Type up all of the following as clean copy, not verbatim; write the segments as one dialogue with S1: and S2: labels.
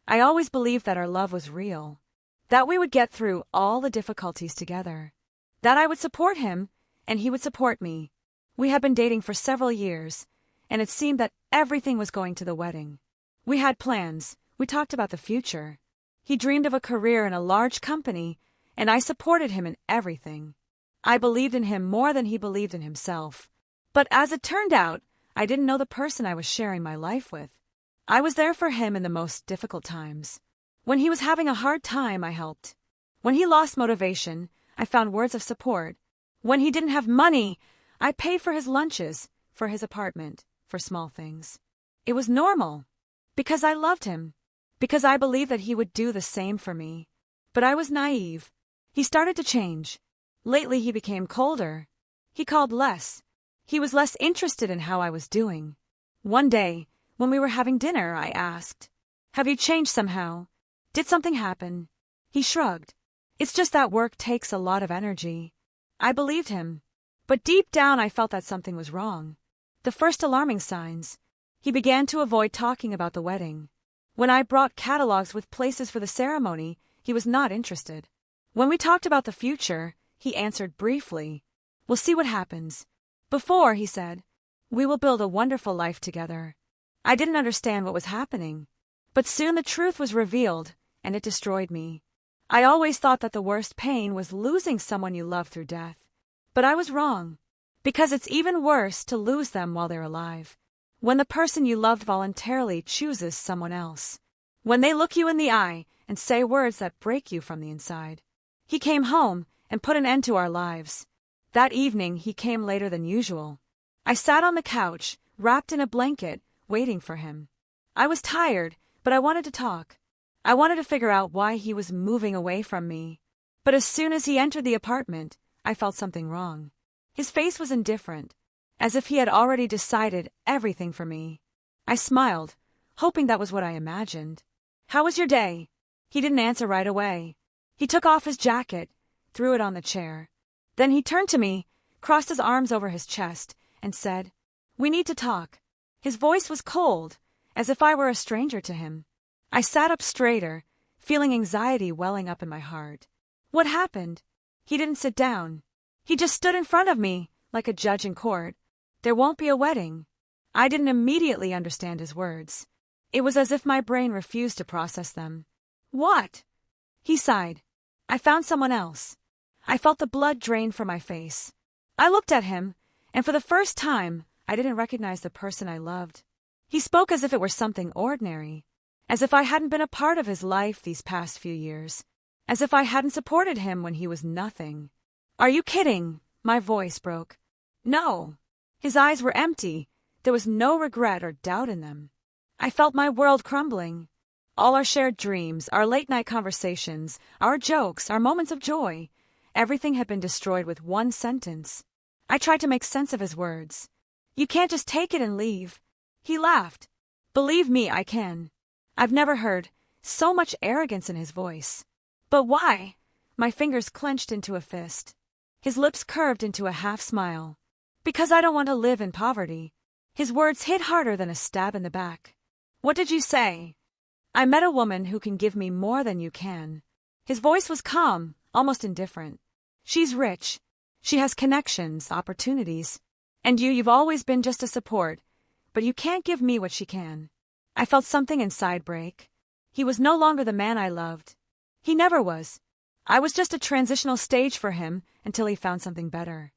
S1: I always believed that our love was real, that we would get through all the difficulties together, that I would support him and he would support me. We had been dating for several years, and it seemed that everything was going to the wedding. We had plans, we talked about the future. He dreamed of a career in a large company, and I supported him in everything. I believed in him more than he believed in himself. But as it turned out, I didn't know the person I was sharing my life with. I was there for him in the most difficult times. When he was having a hard time, I helped. When he lost motivation, I found words of support. When he didn't have money, I paid for his lunches, for his apartment, for small things. It was normal. Because I loved him. Because I believed that he would do the same for me. But I was naive. He started to change. Lately he became colder. He called less. He was less interested in how I was doing. One day, when we were having dinner, I asked, "Have you changed somehow? Did something happen?" He shrugged. "It's just that work takes a lot of energy." I believed him. But deep down I felt that something was wrong. The first alarming signs. He began to avoid talking about the wedding. When I brought catalogs with places for the ceremony, he was not interested. When we talked about the future, he answered briefly, "We'll see what happens." Before, he said, "We will build a wonderful life together." I didn't understand what was happening. But soon the truth was revealed, and it destroyed me. I always thought that the worst pain was losing someone you love through death. But I was wrong. Because it's even worse to lose them while they're alive. When the person you loved voluntarily chooses someone else. When they look you in the eye and say words that break you from the inside. He came home and put an end to our lives. That evening he came later than usual. I sat on the couch, wrapped in a blanket, waiting for him. I was tired, but I wanted to talk. I wanted to figure out why he was moving away from me. But as soon as he entered the apartment, I felt something wrong. His face was indifferent, as if he had already decided everything for me. I smiled, hoping that was what I imagined. "How was your day?" He didn't answer right away. He took off his jacket, threw it on the chair. Then he turned to me, crossed his arms over his chest, and said, "We need to talk." His voice was cold, as if I were a stranger to him. I sat up straighter, feeling anxiety welling up in my heart. What happened? He didn't sit down. He just stood in front of me, like a judge in court. "There won't be a wedding." I didn't immediately understand his words. It was as if my brain refused to process them. "What?" He sighed. "I found someone else." I felt the blood drain from my face. I looked at him, and for the first time, I didn't recognize the person I loved. He spoke as if it were something ordinary, as if I hadn't been a part of his life these past few years, as if I hadn't supported him when he was nothing. "Are you kidding?" My voice broke. "No." His eyes were empty. There was no regret or doubt in them. I felt my world crumbling. All our shared dreams, our late-night conversations, our jokes, our moments of joy, everything had been destroyed with one sentence. I tried to make sense of his words. "You can't just take it and leave." He laughed. "Believe me, I can." I've never heard so much arrogance in his voice. "But why?" My fingers clenched into a fist. His lips curved into a half-smile. "Because I don't want to live in poverty." His words hit harder than a stab in the back. "What did you say?" "I met a woman who can give me more than you can." His voice was calm, almost indifferent. "She's rich. She has connections, opportunities. And you've always been just a support, but you can't give me what she can." I felt something inside break. He was no longer the man I loved. He never was. I was just a transitional stage for him until he found something better.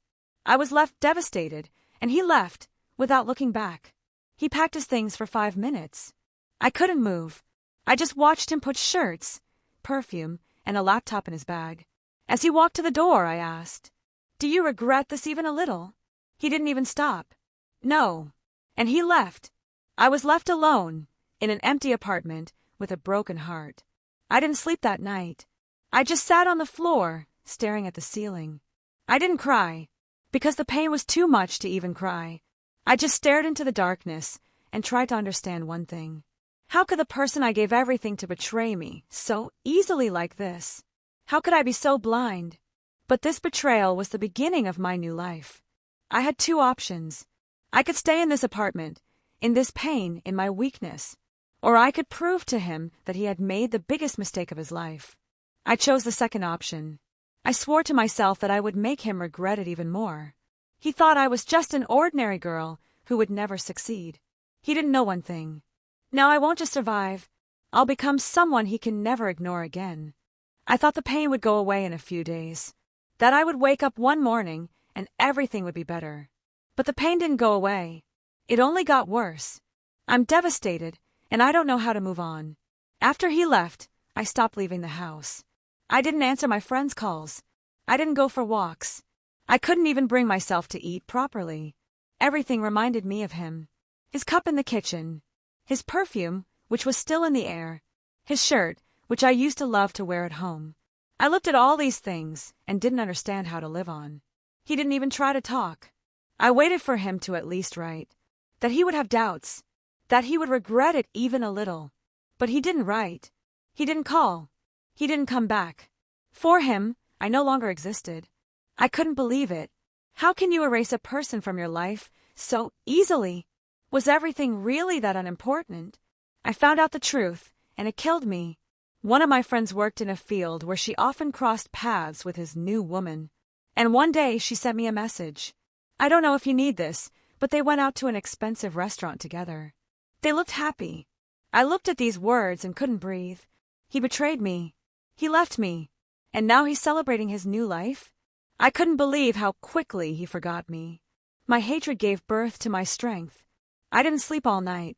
S1: I was left devastated, and he left, without looking back. He packed his things for 5 minutes. I couldn't move. I just watched him put shirts, perfume, and a laptop in his bag. As he walked to the door, I asked, "Do you regret this even a little?" He didn't even stop. "No." And he left. I was left alone, in an empty apartment, with a broken heart. I didn't sleep that night. I just sat on the floor, staring at the ceiling. I didn't cry, because the pain was too much to even cry. I just stared into the darkness and tried to understand one thing. How could the person I gave everything to betray me so easily like this? How could I be so blind? But this betrayal was the beginning of my new life. I had 2 options. I could stay in this apartment, in this pain, in my weakness, or I could prove to him that he had made the biggest mistake of his life. I chose the second option. I swore to myself that I would make him regret it even more. He thought I was just an ordinary girl who would never succeed. He didn't know one thing. Now I won't just survive. I'll become someone he can never ignore again. I thought the pain would go away in a few days, that I would wake up one morning and everything would be better. But the pain didn't go away. It only got worse. I'm devastated, and I don't know how to move on. After he left, I stopped leaving the house. I didn't answer my friends' calls. I didn't go for walks. I couldn't even bring myself to eat properly. Everything reminded me of him. His cup in the kitchen, his perfume, which was still in the air, his shirt, which I used to love to wear at home. I looked at all these things and didn't understand how to live on. He didn't even try to talk. I waited for him to at least write, that he would have doubts, that he would regret it even a little. But he didn't write. He didn't call. He didn't come back. For him, I no longer existed. I couldn't believe it. How can you erase a person from your life so easily? Was everything really that unimportant? I found out the truth, and it killed me. One of my friends worked in a field where she often crossed paths with his new woman. And one day she sent me a message. I don't know if you need this, but they went out to an expensive restaurant together. They looked happy. I looked at these words and couldn't breathe. He betrayed me. He left me. And now he's celebrating his new life? I couldn't believe how quickly he forgot me. My hatred gave birth to my strength. I didn't sleep all night.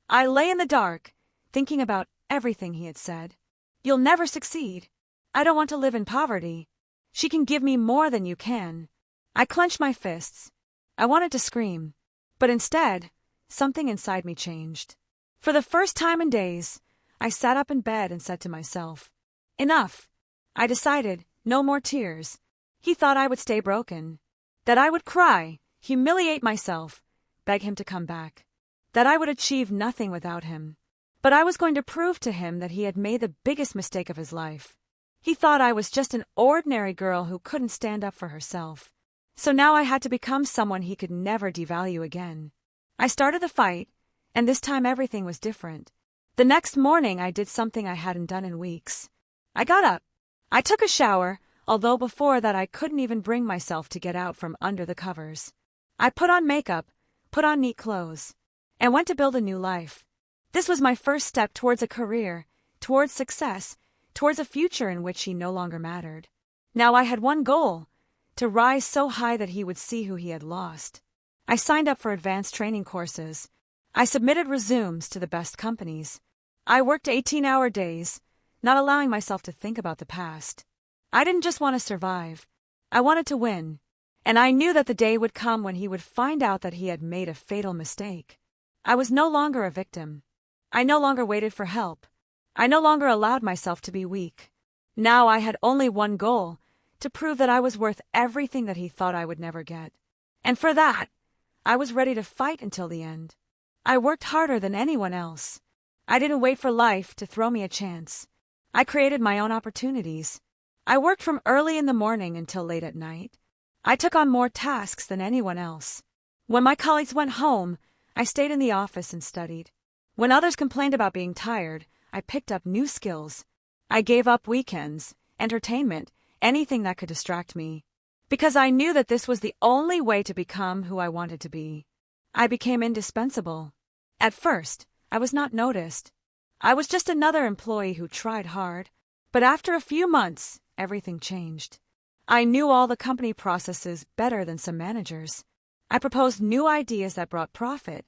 S1: I lay in the dark, thinking about everything he had said. You'll never succeed. I don't want to live in poverty. She can give me more than you can. I clenched my fists. I wanted to scream. But instead, something inside me changed. For the first time in days, I sat up in bed and said to myself, enough. I decided, no more tears. He thought I would stay broken. That I would cry, humiliate myself, beg him to come back. That I would achieve nothing without him. But I was going to prove to him that he had made the biggest mistake of his life. He thought I was just an ordinary girl who couldn't stand up for herself. So now I had to become someone he could never devalue again. I started the fight, and this time everything was different. The next morning I did something I hadn't done in weeks. I got up. I took a shower, although before that I couldn't even bring myself to get out from under the covers. I put on makeup, put on neat clothes, and went to build a new life. This was my first step towards a career, towards success, towards a future in which he no longer mattered. Now I had one goal, to rise so high that he would see who he had lost. I signed up for advanced training courses. I submitted resumes to the best companies. I worked 18-hour days, not allowing myself to think about the past. I didn't just want to survive. I wanted to win. And I knew that the day would come when he would find out that he had made a fatal mistake. I was no longer a victim. I no longer waited for help. I no longer allowed myself to be weak. Now I had only one goal, to prove that I was worth everything that he thought I would never get. And for that, I was ready to fight until the end. I worked harder than anyone else. I didn't wait for life to throw me a chance. I created my own opportunities. I worked from early in the morning until late at night. I took on more tasks than anyone else. When my colleagues went home, I stayed in the office and studied. When others complained about being tired, I picked up new skills. I gave up weekends, entertainment, anything that could distract me. Because I knew that this was the only way to become who I wanted to be. I became indispensable. At first, I was not noticed. I was just another employee who tried hard. But after a few months, everything changed. I knew all the company processes better than some managers. I proposed new ideas that brought profit.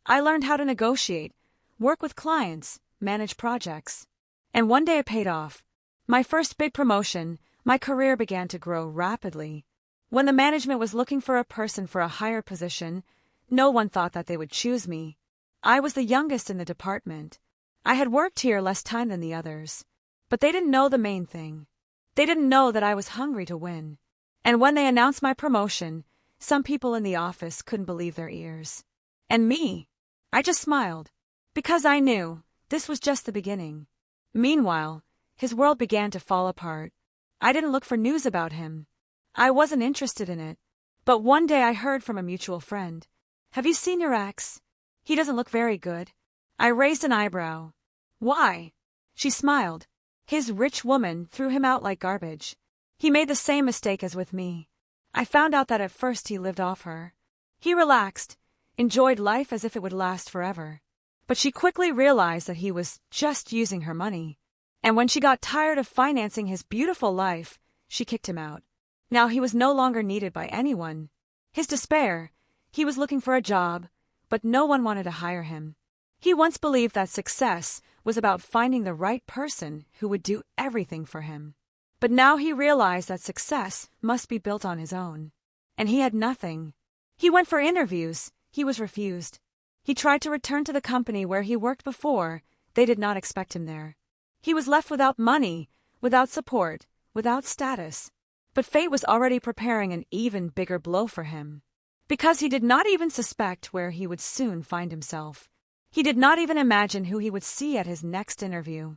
S1: I learned how to negotiate, work with clients, manage projects. And one day it paid off. My first big promotion, my career began to grow rapidly. When the management was looking for a person for a higher position, no one thought that they would choose me. I was the youngest in the department. I had worked here less time than the others. But they didn't know the main thing. They didn't know that I was hungry to win. And when they announced my promotion, some people in the office couldn't believe their ears. And me, I just smiled. Because I knew this was just the beginning. Meanwhile, his world began to fall apart. I didn't look for news about him. I wasn't interested in it. But one day I heard from a mutual friend. Have you seen your ex? He doesn't look very good. I raised an eyebrow. Why? She smiled. His rich woman threw him out like garbage. He made the same mistake as with me. I found out that at first he lived off her. He relaxed, enjoyed life as if it would last forever. But she quickly realized that he was just using her money. And when she got tired of financing his beautiful life, she kicked him out. Now he was no longer needed by anyone. His despair, he was looking for a job, but no one wanted to hire him. He once believed that success was about finding the right person who would do everything for him. But now he realized that success must be built on his own. And he had nothing. He went for interviews. He was refused. He tried to return to the company where he worked before. They did not expect him there. He was left without money, without support, without status. But fate was already preparing an even bigger blow for him. Because he did not even suspect where he would soon find himself. He did not even imagine who he would see at his next interview.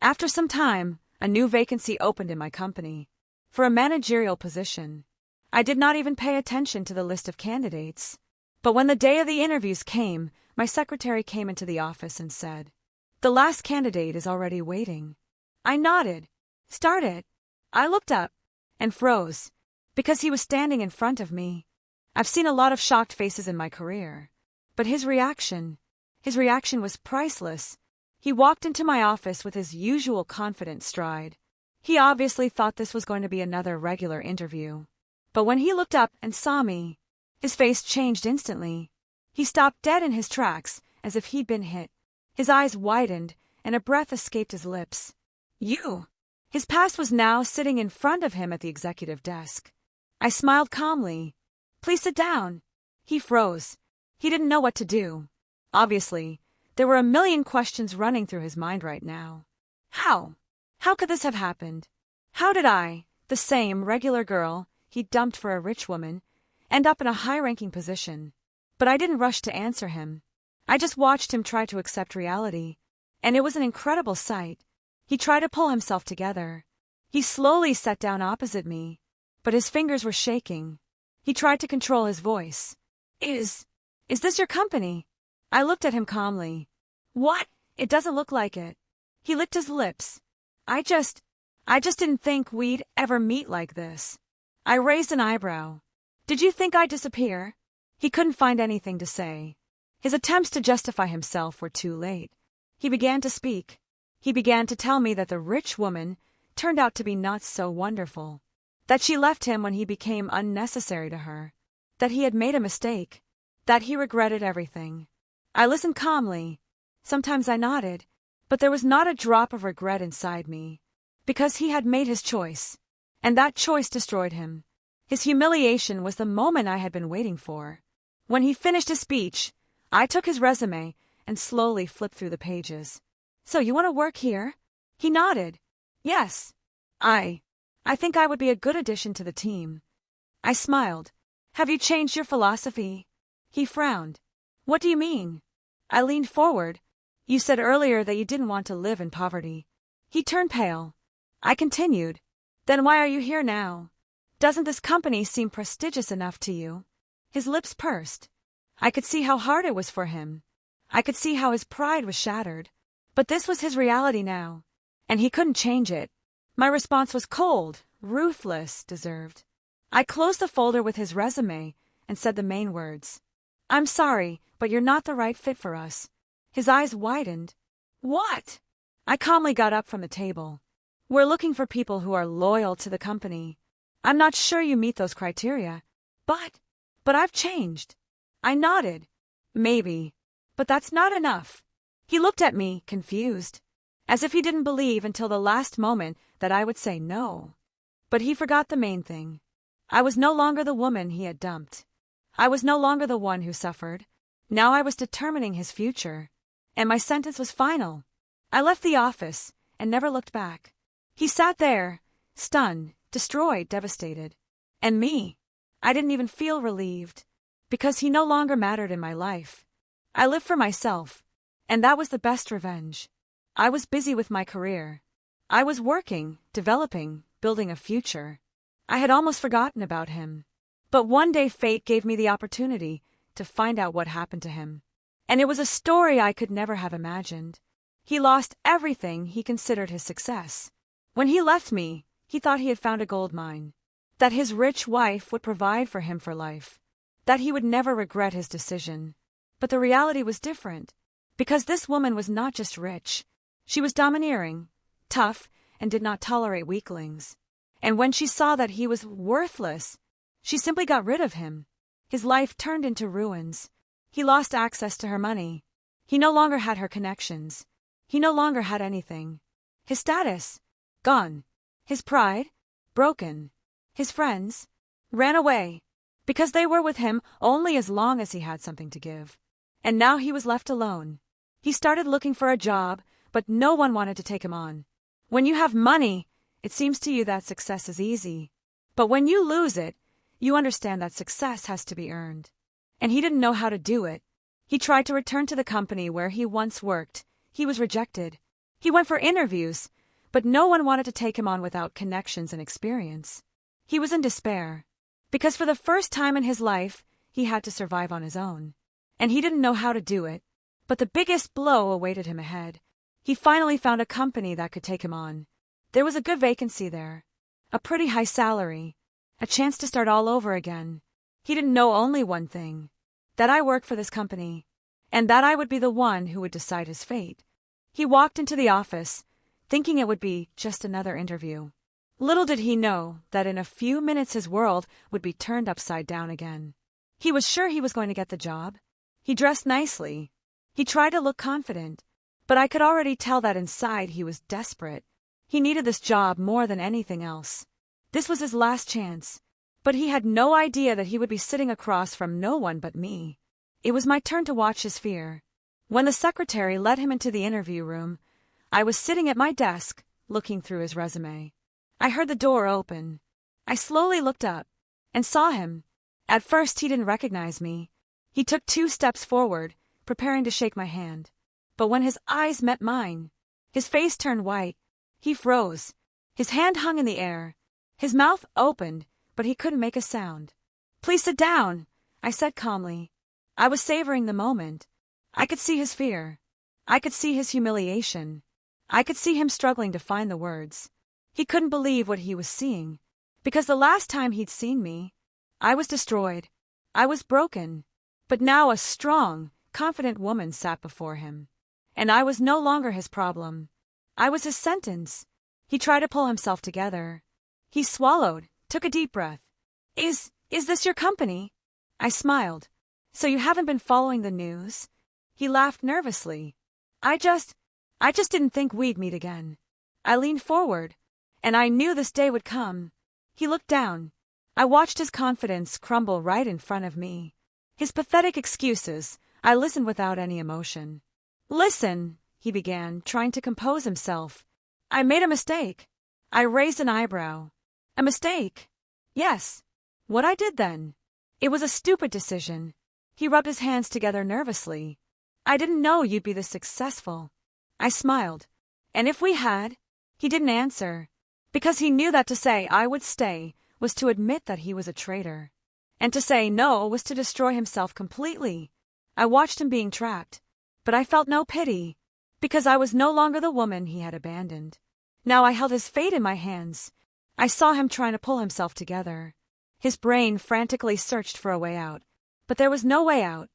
S1: After some time, a new vacancy opened in my company. For a managerial position. I did not even pay attention to the list of candidates. But when the day of the interviews came, my secretary came into the office and said, "The last candidate is already waiting." I nodded. "Start it." I looked up and froze because he was standing in front of me. I've seen a lot of shocked faces in my career. But his reaction was priceless. He walked into my office with his usual confident stride. He obviously thought this was going to be another regular interview. But when he looked up and saw me, his face changed instantly. He stopped dead in his tracks, as if he'd been hit. His eyes widened, and a breath escaped his lips. "You!" His past was now sitting in front of him at the executive desk. I smiled calmly. "Please sit down." He froze. He didn't know what to do. Obviously, there were a million questions running through his mind right now. How? How could this have happened? How did I, the same regular girl he dumped for a rich woman, end up in a high-ranking position? But I didn't rush to answer him. I just watched him try to accept reality, and it was an incredible sight. He tried to pull himself together. He slowly sat down opposite me, but his fingers were shaking. He tried to control his voice. Is this your company?" I looked at him calmly. "What? It doesn't look like it." He licked his lips. I just didn't think we'd ever meet like this." I raised an eyebrow. "Did you think I'd disappear?" He couldn't find anything to say. His attempts to justify himself were too late. He began to speak. He began to tell me that the rich woman turned out to be not so wonderful. That she left him when he became unnecessary to her. That he had made a mistake. That he regretted everything. I listened calmly. Sometimes I nodded, but there was not a drop of regret inside me. Because he had made his choice. And that choice destroyed him. His humiliation was the moment I had been waiting for. When he finished his speech, I took his resume and slowly flipped through the pages. "So you want to work here?" He nodded. "Yes. I think I would be a good addition to the team." I smiled. "Have you changed your philosophy?" He frowned. "What do you mean?" I leaned forward. "You said earlier that you didn't want to live in poverty." He turned pale. I continued. "Then why are you here now? Doesn't this company seem prestigious enough to you?" His lips pursed. I could see how hard it was for him. I could see how his pride was shattered. But this was his reality now, and he couldn't change it. My response was cold, ruthless, deserved. I closed the folder with his resume and said the main words. "I'm sorry, but you're not the right fit for us." His eyes widened. "What?" I calmly got up from the table. "We're looking for people who are loyal to the company. I'm not sure you meet those criteria. But I've changed." I nodded. "Maybe. But that's not enough." He looked at me, confused, as if he didn't believe until the last moment that I would say no. But he forgot the main thing. I was no longer the woman he had dumped. I was no longer the one who suffered. Now I was determining his future. And my sentence was final. I left the office and never looked back. He sat there, stunned, destroyed, devastated. And me, I didn't even feel relieved, because he no longer mattered in my life. I lived for myself, and that was the best revenge. I was busy with my career. I was working, developing, building a future. I had almost forgotten about him. But one day fate gave me the opportunity to find out what happened to him. And it was a story I could never have imagined. He lost everything he considered his success. When he left me, he thought he had found a gold mine. That his rich wife would provide for him for life. That he would never regret his decision. But the reality was different. Because this woman was not just rich. She was domineering, tough, and did not tolerate weaklings. And when she saw that he was worthless, she simply got rid of him. His life turned into ruins. He lost access to her money. He no longer had her connections. He no longer had anything. His status, gone. His pride, broken. His friends, ran away, because they were with him only as long as he had something to give. And now he was left alone. He started looking for a job, but no one wanted to take him on. When you have money, it seems to you that success is easy. But when you lose it, you understand that success has to be earned. And he didn't know how to do it. He tried to return to the company where he once worked. He was rejected. He went for interviews, but no one wanted to take him on without connections and experience. He was in despair, because for the first time in his life, he had to survive on his own. And he didn't know how to do it, but the biggest blow awaited him ahead. He finally found a company that could take him on. There was a good vacancy there, a pretty high salary, a chance to start all over again. He didn't know only one thing, that I worked for this company, and that I would be the one who would decide his fate. He walked into the office, thinking it would be just another interview. Little did he know that in a few minutes his world would be turned upside down again. He was sure he was going to get the job. He dressed nicely. He tried to look confident, but I could already tell that inside he was desperate. He needed this job more than anything else. This was his last chance, but he had no idea that he would be sitting across from no one but me. It was my turn to watch his fear. When the secretary led him into the interview room, I was sitting at my desk, looking through his resume. I heard the door open. I slowly looked up and saw him. At first he didn't recognize me. He took 2 steps forward, preparing to shake my hand. But when his eyes met mine, his face turned white. He froze. His hand hung in the air. His mouth opened, but he couldn't make a sound. "Please sit down," I said calmly. I was savoring the moment. I could see his fear. I could see his humiliation. I could see him struggling to find the words. He couldn't believe what he was seeing, because the last time he'd seen me, I was destroyed. I was broken. But now a strong, confident woman sat before him. And I was no longer his problem. I was his sentence. He tried to pull himself together. He swallowed, took a deep breath. Is this your company?" I smiled. "So you haven't been following the news?" He laughed nervously. I just didn't think we'd meet again." I leaned forward, and I knew this day would come. He looked down. I watched his confidence crumble right in front of me. His pathetic excuses, I listened without any emotion. "Listen," he began, trying to compose himself. "I made a mistake." I raised an eyebrow. "A mistake?" "Yes." "What I did then?" "It was a stupid decision." He rubbed his hands together nervously. "I didn't know you'd be this successful." I smiled. "And if we had?" He didn't answer, because he knew that to say I would stay was to admit that he was a traitor. And to say no was to destroy himself completely. I watched him being trapped, but I felt no pity, because I was no longer the woman he had abandoned. Now I held his fate in my hands. I saw him trying to pull himself together. His brain frantically searched for a way out, but there was no way out.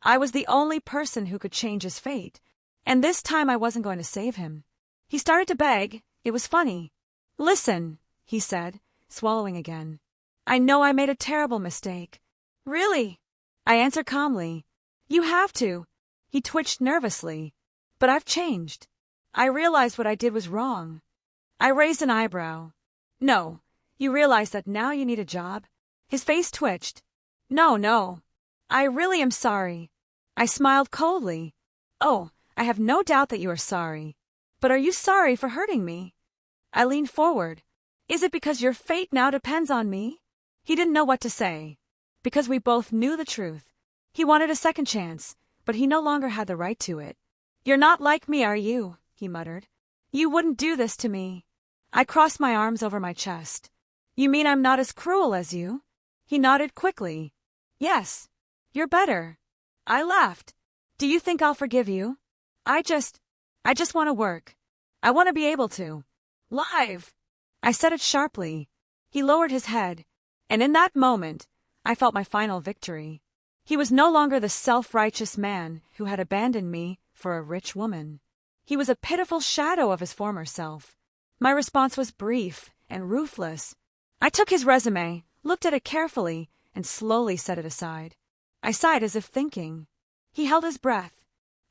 S1: I was the only person who could change his fate, and this time I wasn't going to save him. He started to beg. It was funny. "Listen," he said, swallowing again. "I know I made a terrible mistake." "Really?" I answered calmly. "You have to." He twitched nervously. "But I've changed. I realized what I did was wrong." I raised an eyebrow. "No, you realize that now you need a job?" His face twitched. No. I really am sorry." I smiled coldly. "Oh, I have no doubt that you are sorry. But are you sorry for hurting me?" I leaned forward. "Is it because your fate now depends on me?" He didn't know what to say, because we both knew the truth. He wanted a second chance, but he no longer had the right to it. "You're not like me, are you?" he muttered. "You wouldn't do this to me." I crossed my arms over my chest. "You mean I'm not as cruel as you?" He nodded quickly. "Yes, you're better." I laughed. Do you think I'll forgive you? I just want to work. I want to be able to. Live! I said it sharply. He lowered his head, and in that moment, I felt my final victory. He was no longer the self-righteous man who had abandoned me for a rich woman. He was a pitiful shadow of his former self. My response was brief and ruthless. I took his resume, looked at it carefully, and slowly set it aside. I sighed as if thinking. He held his breath.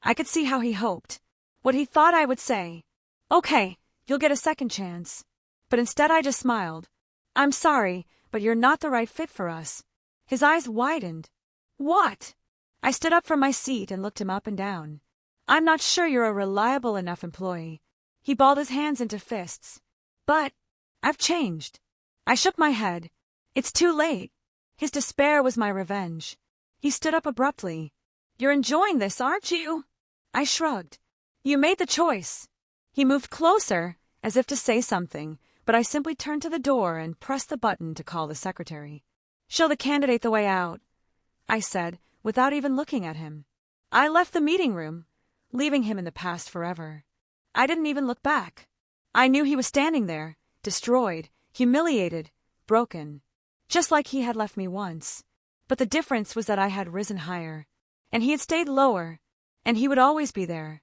S1: I could see how he hoped. What he thought I would say. Okay, you'll get a second chance. But instead I just smiled. I'm sorry, but you're not the right fit for us. His eyes widened. What? I stood up from my seat and looked him up and down. I'm not sure you're a reliable enough employee. He balled his hands into fists. But I've changed. I shook my head. It's too late. His despair was my revenge. He stood up abruptly. You're enjoying this, aren't you? I shrugged. You made the choice. He moved closer, as if to say something, but I simply turned to the door and pressed the button to call the secretary. Show the candidate the way out, I said, without even looking at him. I left the meeting room, leaving him in the past forever. I didn't even look back. I knew he was standing there, destroyed, humiliated, broken, just like he had left me once. But the difference was that I had risen higher, and he had stayed lower, and he would always be there.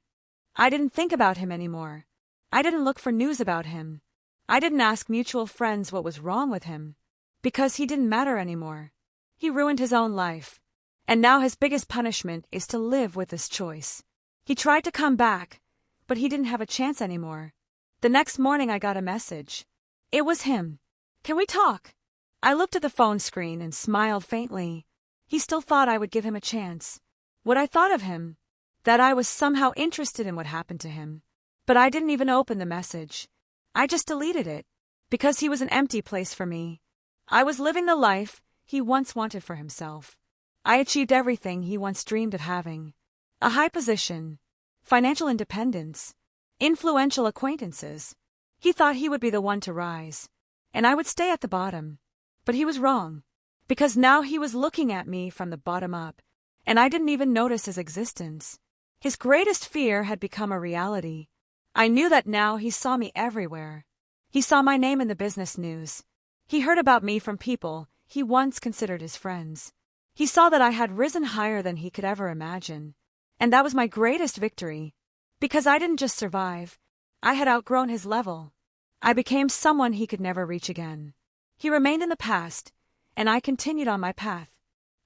S1: I didn't think about him anymore. I didn't look for news about him. I didn't ask mutual friends what was wrong with him, because he didn't matter anymore. He ruined his own life, and now his biggest punishment is to live with this choice. He tried to come back, but he didn't have a chance anymore. The next morning I got a message. It was him. Can we talk? I looked at the phone screen and smiled faintly. He still thought I would give him a chance. What I thought of him? That I was somehow interested in what happened to him. But I didn't even open the message. I just deleted it, because he was an empty place for me. I was living the life he once wanted for himself. I achieved everything he once dreamed of having. A high position, financial independence, influential acquaintances. He thought he would be the one to rise, and I would stay at the bottom. But he was wrong, because now he was looking at me from the bottom up, and I didn't even notice his existence. His greatest fear had become a reality. I knew that now he saw me everywhere. He saw my name in the business news. He heard about me from people he once considered his friends. He saw that I had risen higher than he could ever imagine. And that was my greatest victory. Because I didn't just survive. I had outgrown his level. I became someone he could never reach again. He remained in the past, and I continued on my path.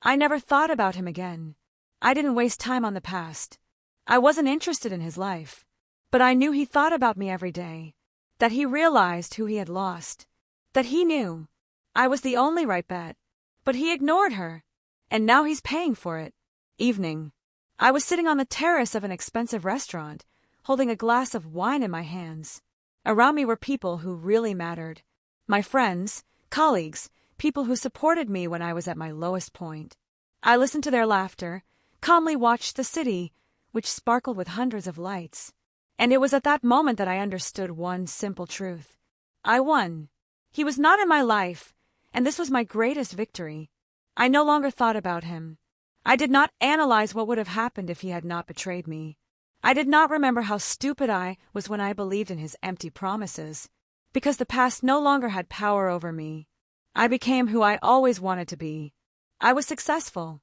S1: I never thought about him again. I didn't waste time on the past. I wasn't interested in his life. But I knew he thought about me every day. That he realized who he had lost. That he knew I was the only right bet. But he ignored her. And now he's paying for it. Evening. I was sitting on the terrace of an expensive restaurant, holding a glass of wine in my hands. Around me were people who really mattered. My friends, colleagues, people who supported me when I was at my lowest point. I listened to their laughter, calmly watched the city, which sparkled with hundreds of lights. And it was at that moment that I understood one simple truth. I won. He was not in my life, and this was my greatest victory. I no longer thought about him. I did not analyze what would have happened if he had not betrayed me. I did not remember how stupid I was when I believed in his empty promises, because the past no longer had power over me. I became who I always wanted to be. I was successful.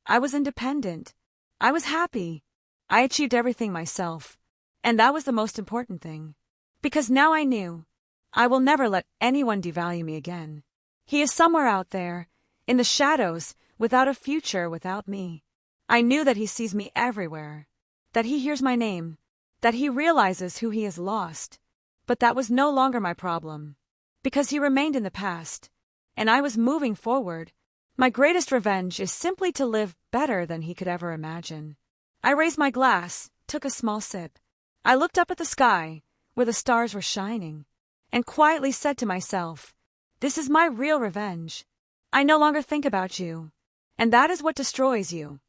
S1: I was independent. I was happy. I achieved everything myself. And that was the most important thing. Because now I knew I will never let anyone devalue me again. He is somewhere out there, in the shadows, without a future without me. I knew that he sees me everywhere, that he hears my name, that he realizes who he has lost. But that was no longer my problem, because he remained in the past, and I was moving forward. My greatest revenge is simply to live better than he could ever imagine. I raised my glass, took a small sip. I looked up at the sky, where the stars were shining, and quietly said to myself, "This is my real revenge. I no longer think about you, and that is what destroys you."